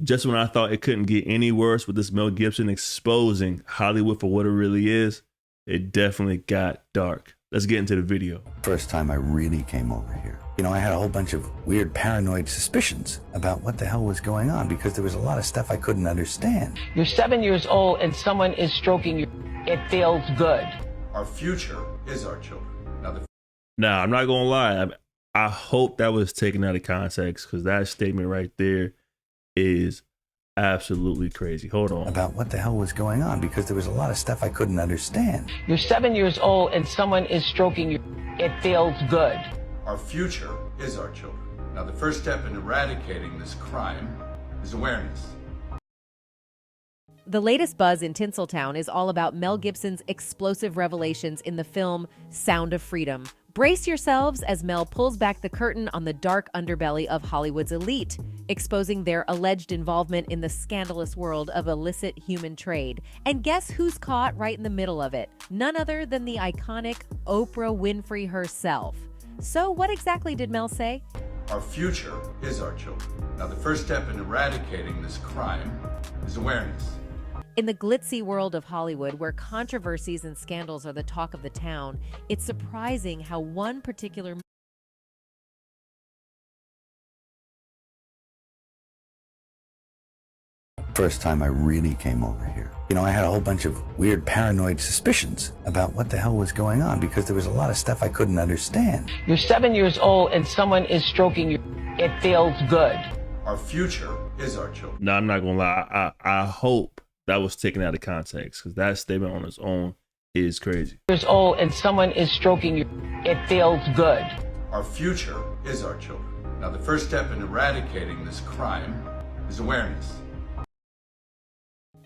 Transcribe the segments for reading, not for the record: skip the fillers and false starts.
Just when I thought it couldn't get any worse with this Mel Gibson exposing Hollywood for what it really is, it definitely got dark. Let's get into the video. First time I really came over here. I had a whole bunch of weird paranoid suspicions about what the hell was going on because there was a lot of stuff I couldn't understand. You're 7 years old and someone is stroking you. It feels good. Our future is our children. Now, I'm not going to lie. I hope that was taken out of context because that statement right there is absolutely crazy. Hold on. About what the hell was going on because there was a lot of stuff I couldn't understand. You're 7 years old and someone is stroking you. It feels good. Our future is our children. Now, the first step in eradicating this crime is awareness. The latest buzz in Tinseltown is all about Mel Gibson's explosive revelations in the film Sound of Freedom. Brace yourselves as Mel pulls back the curtain on the dark underbelly of Hollywood's elite, exposing their alleged involvement in the scandalous world of illicit human trade. And guess who's caught right in the middle of it? None other than the iconic Oprah Winfrey herself. So what exactly did Mel say? Our future is our children. Now, the first step in eradicating this crime is awareness. In the glitzy world of Hollywood, where controversies and scandals are the talk of the town, it's surprising how one particular First time I really came over here. I had a whole bunch of weird paranoid suspicions about what the hell was going on because there was a lot of stuff I couldn't understand. You're 7 years old and someone is stroking you. It feels good. Our future is our children. No, I'm not going to lie. I hope that was taken out of context because that statement on its own is crazy. Years old and someone is stroking you. It feels good. Our future is our children. Now, the first step in eradicating this crime is awareness.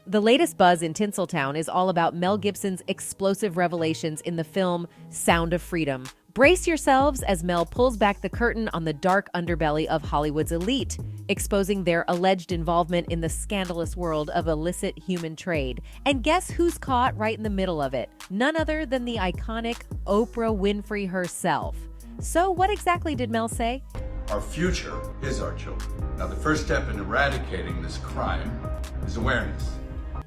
The latest buzz in Tinseltown is all about Mel Gibson's explosive revelations in the film Sound of Freedom. Brace yourselves as Mel pulls back the curtain on the dark underbelly of Hollywood's elite, exposing their alleged involvement in the scandalous world of illicit human trade. And guess who's caught right in the middle of it? None other than the iconic Oprah Winfrey herself. So what exactly did Mel say? Our future is our children. Now, the first step in eradicating this crime is awareness.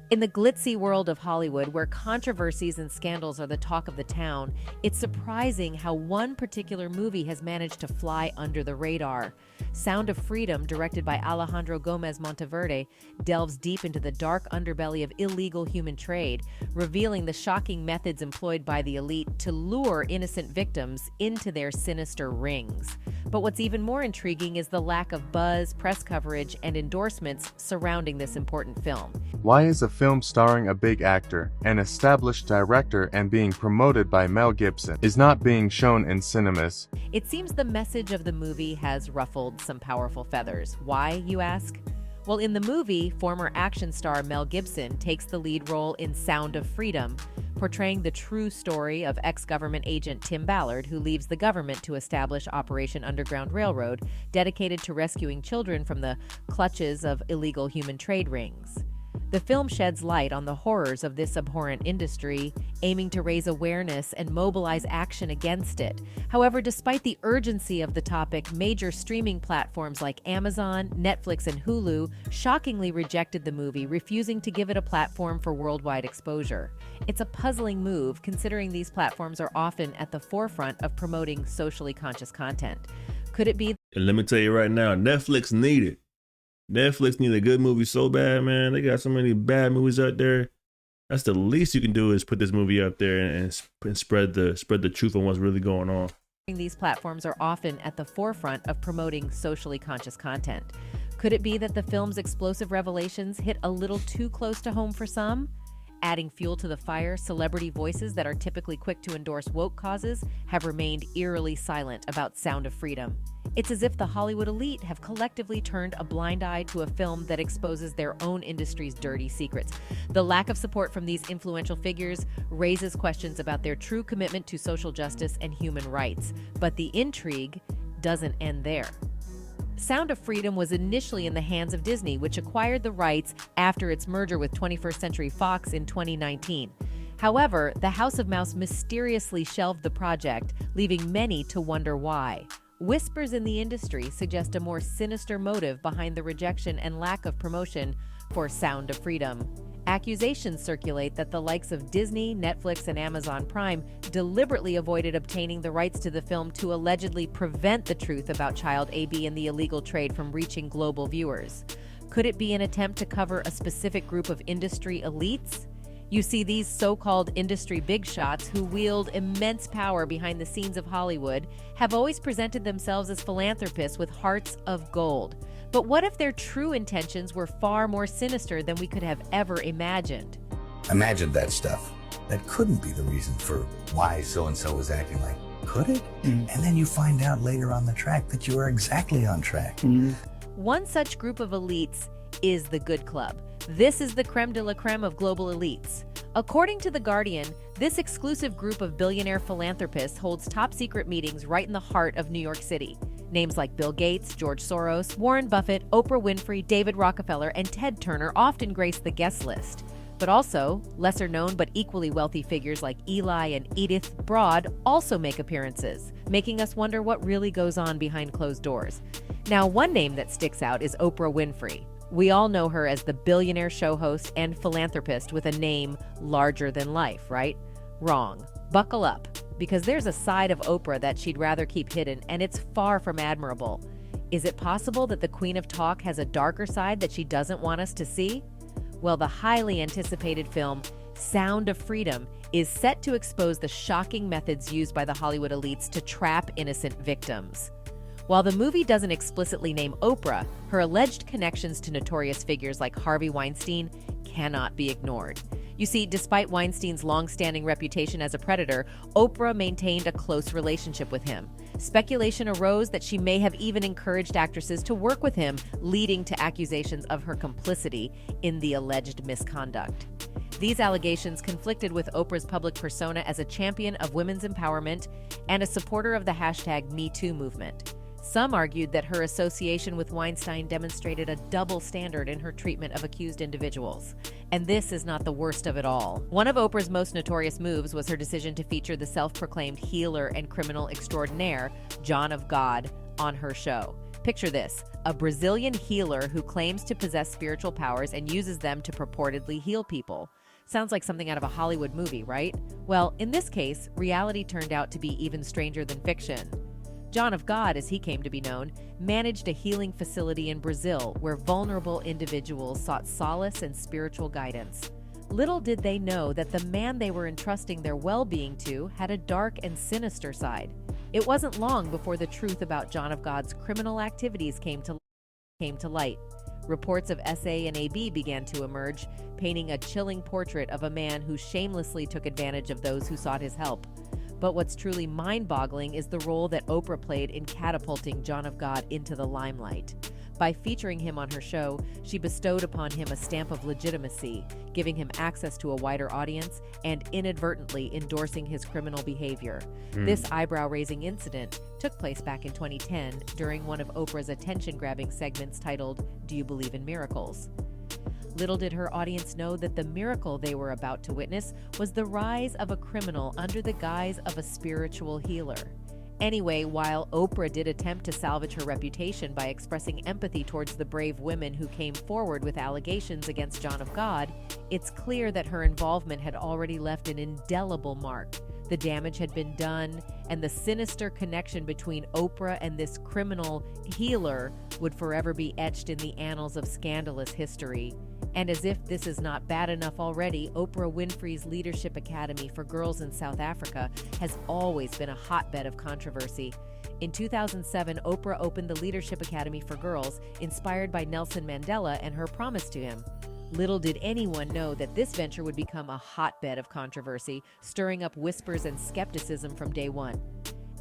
In the glitzy world of Hollywood, where controversies and scandals are the talk of the town, it's surprising how one particular movie has managed to fly under the radar. Sound of Freedom, directed by Alejandro Gomez Monteverde, delves deep into the dark underbelly of illegal human trade, revealing the shocking methods employed by the elite to lure innocent victims into their sinister rings. But what's even more intriguing is the lack of buzz, press coverage, and endorsements surrounding this important film. Why is a film starring a big actor, an established director, and being promoted by Mel Gibson is not being shown in cinemas? It seems the message of the movie has ruffled some powerful feathers. Why, you ask? Well, in the movie, former action star Mel Gibson takes the lead role in Sound of Freedom, portraying the true story of ex-government agent Tim Ballard, who leaves the government to establish Operation Underground Railroad, dedicated to rescuing children from the clutches of illegal human trade rings. The film sheds light on the horrors of this abhorrent industry, aiming to raise awareness and mobilize action against it. However, despite the urgency of the topic, major streaming platforms like Amazon, Netflix, and Hulu shockingly rejected the movie, refusing to give it a platform for worldwide exposure. It's a puzzling move, considering these platforms are often at the forefront of promoting socially conscious content. Could it be? And let me tell you right now, Netflix need it. Netflix need a good movie so bad, man. They got so many bad movies out there. That's the least you can do is put this movie up there and spread the truth on what's really going on. These platforms are often at the forefront of promoting socially conscious content. Could it be that the film's explosive revelations hit a little too close to home for some? Adding fuel to the fire, celebrity voices that are typically quick to endorse woke causes have remained eerily silent about Sound of Freedom. It's as if the Hollywood elite have collectively turned a blind eye to a film that exposes their own industry's dirty secrets. The lack of support from these influential figures raises questions about their true commitment to social justice and human rights. But the intrigue doesn't end there. Sound of Freedom was initially in the hands of Disney, which acquired the rights after its merger with 21st Century Fox in 2019. However, the House of Mouse mysteriously shelved the project, leaving many to wonder why. Whispers in the industry suggest a more sinister motive behind the rejection and lack of promotion for Sound of Freedom. Accusations circulate that the likes of Disney, Netflix, and Amazon Prime deliberately avoided obtaining the rights to the film to allegedly prevent the truth about child AB and the illegal trade from reaching global viewers. Could it be an attempt to cover a specific group of industry elites? You see, these so-called industry big shots who wield immense power behind the scenes of Hollywood have always presented themselves as philanthropists with hearts of gold. But what if their true intentions were far more sinister than we could have ever imagined? Imagine that stuff. That couldn't be the reason for why so-and-so was acting like, could it? And then you find out later on the track that you are exactly on track. One such group of elites is the Good Club. This is the creme de la creme of global elites. According to The Guardian, this exclusive group of billionaire philanthropists holds top-secret meetings right in the heart of New York City. Names like Bill Gates, George Soros, Warren Buffett, Oprah Winfrey, David Rockefeller, and Ted Turner often grace the guest list. But also, lesser-known but equally wealthy figures like Eli and Edith Broad also make appearances, making us wonder what really goes on behind closed doors. Now, one name that sticks out is Oprah Winfrey. We all know her as the billionaire show host and philanthropist with a name larger than life, right? Wrong. Buckle up, because there's a side of Oprah that she'd rather keep hidden, and it's far from admirable. Is it possible that the Queen of Talk has a darker side that she doesn't want us to see? Well, the highly anticipated film, Sound of Freedom, is set to expose the shocking methods used by the Hollywood elites to trap innocent victims. While the movie doesn't explicitly name Oprah, her alleged connections to notorious figures like Harvey Weinstein cannot be ignored. You see, despite Weinstein's long-standing reputation as a predator, Oprah maintained a close relationship with him. Speculation arose that she may have even encouraged actresses to work with him, leading to accusations of her complicity in the alleged misconduct. These allegations conflicted with Oprah's public persona as a champion of women's empowerment and a supporter of the hashtag #MeToo movement. Some argued that her association with Weinstein demonstrated a double standard in her treatment of accused individuals. And this is not the worst of it all. One of Oprah's most notorious moves was her decision to feature the self-proclaimed healer and criminal extraordinaire, John of God, on her show. Picture this, a Brazilian healer who claims to possess spiritual powers and uses them to purportedly heal people. Sounds like something out of a Hollywood movie, right? Well, in this case, reality turned out to be even stranger than fiction. John of God, as he came to be known, managed a healing facility in Brazil where vulnerable individuals sought solace and spiritual guidance. Little did they know that the man they were entrusting their well-being to had a dark and sinister side. It wasn't long before the truth about John of God's criminal activities came to light. Reports of SA and AB began to emerge, painting a chilling portrait of a man who shamelessly took advantage of those who sought his help. But what's truly mind-boggling is the role that Oprah played in catapulting John of God into the limelight. By featuring him on her show, she bestowed upon him a stamp of legitimacy, giving him access to a wider audience and inadvertently endorsing his criminal behavior. This eyebrow-raising incident took place back in 2010 during one of Oprah's attention-grabbing segments titled, "Do You Believe in Miracles?" Little did her audience know that the miracle they were about to witness was the rise of a criminal under the guise of a spiritual healer. Anyway, while Oprah did attempt to salvage her reputation by expressing empathy towards the brave women who came forward with allegations against John of God, it's clear that her involvement had already left an indelible mark. The damage had been done, and the sinister connection between Oprah and this criminal healer would forever be etched in the annals of scandalous history. And as if this is not bad enough already, Oprah Winfrey's Leadership Academy for Girls in South Africa has always been a hotbed of controversy. In 2007, Oprah opened the Leadership Academy for Girls, inspired by Nelson Mandela and her promise to him. Little did anyone know that this venture would become a hotbed of controversy, stirring up whispers and skepticism from day one.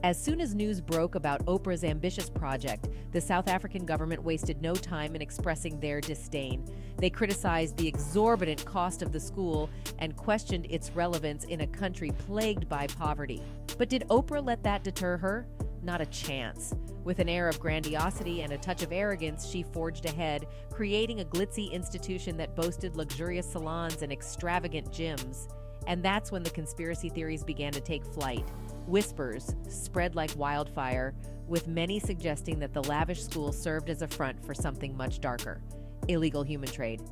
As soon as news broke about Oprah's ambitious project, the South African government wasted no time in expressing their disdain. They criticized the exorbitant cost of the school and questioned its relevance in a country plagued by poverty. But did Oprah let that deter her? Not a chance. With an air of grandiosity and a touch of arrogance, she forged ahead, creating a glitzy institution that boasted luxurious salons and extravagant gyms. And that's when the conspiracy theories began to take flight. Whispers spread like wildfire, with many suggesting that the lavish school served as a front for something much darker: illegal human trade.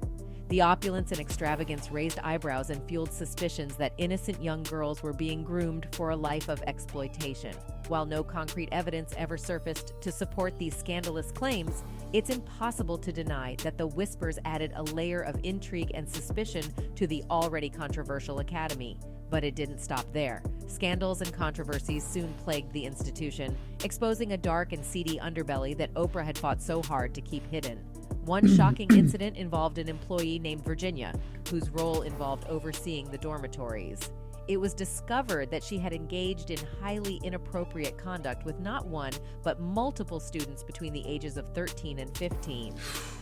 The opulence and extravagance raised eyebrows and fueled suspicions that innocent young girls were being groomed for a life of exploitation. While no concrete evidence ever surfaced to support these scandalous claims, it's impossible to deny that the whispers added a layer of intrigue and suspicion to the already controversial academy. But it didn't stop there. Scandals and controversies soon plagued the institution, exposing a dark and seedy underbelly that Oprah had fought so hard to keep hidden. One shocking incident involved an employee named Virginia, whose role involved overseeing the dormitories. It was discovered that she had engaged in highly inappropriate conduct with not one, but multiple students between the ages of 13 and 15.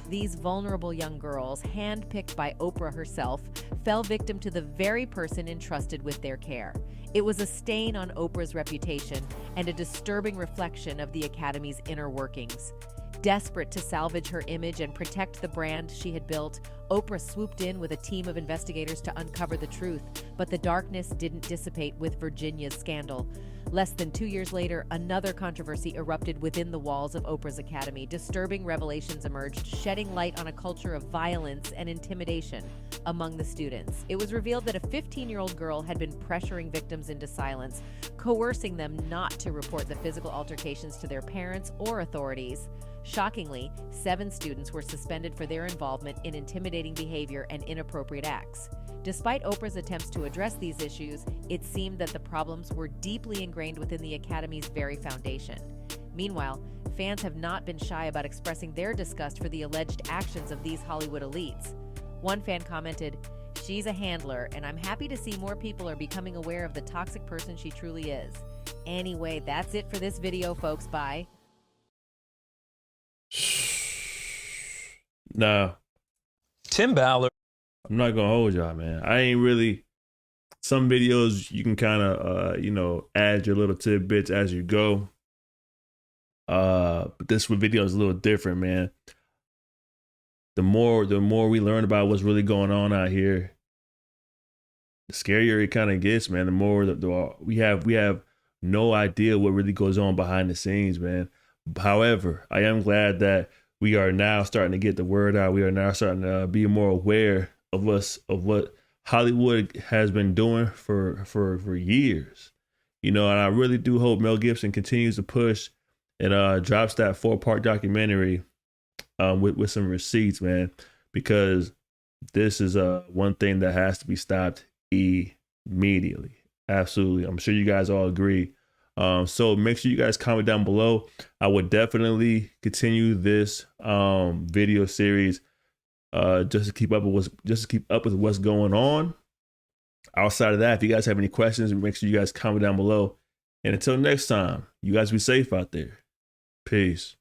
These vulnerable young girls, handpicked by Oprah herself, fell victim to the very person entrusted with their care. It was a stain on Oprah's reputation and a disturbing reflection of the Academy's inner workings. Desperate to salvage her image and protect the brand she had built, Oprah swooped in with a team of investigators to uncover the truth, but the darkness didn't dissipate with Virginia's scandal. Less than 2 years later, another controversy erupted within the walls of Oprah's Academy. Disturbing revelations emerged, shedding light on a culture of violence and intimidation among the students. It was revealed that a 15-year-old girl had been pressuring victims into silence, coercing them not to report the physical altercations to their parents or authorities. Shockingly, 7 students were suspended for their involvement in intimidating behavior and inappropriate acts. Despite Oprah's attempts to address these issues, it seemed that the problems were deeply ingrained within the Academy's very foundation. Meanwhile, fans have not been shy about expressing their disgust for the alleged actions of these Hollywood elites. One fan commented, "She's a handler, and I'm happy to see more people are becoming aware of the toxic person she truly is." Anyway, that's it for this video, folks. Bye. Nah, Tim Ballard. I'm not gonna hold y'all, man. I ain't really. Some videos you can kind of, add your little tidbits as you go. But this video is a little different, man. The more we learn about what's really going on out here, the scarier it kind of gets, man. The more we have no idea what really goes on behind the scenes, man. However, I am glad that we are now starting to get the word out. We are now starting to be more aware of what Hollywood has been doing for years, and I really do hope Mel Gibson continues to push and drops that 4-part documentary with some receipts, man, because this is one thing that has to be stopped immediately. Absolutely. I'm sure you guys all agree. So make sure you guys comment down below. I would definitely continue this video series just to keep up with what's going on. Outside of that, if you guys have any questions, make sure you guys comment down below. And until next time, you guys be safe out there. Peace.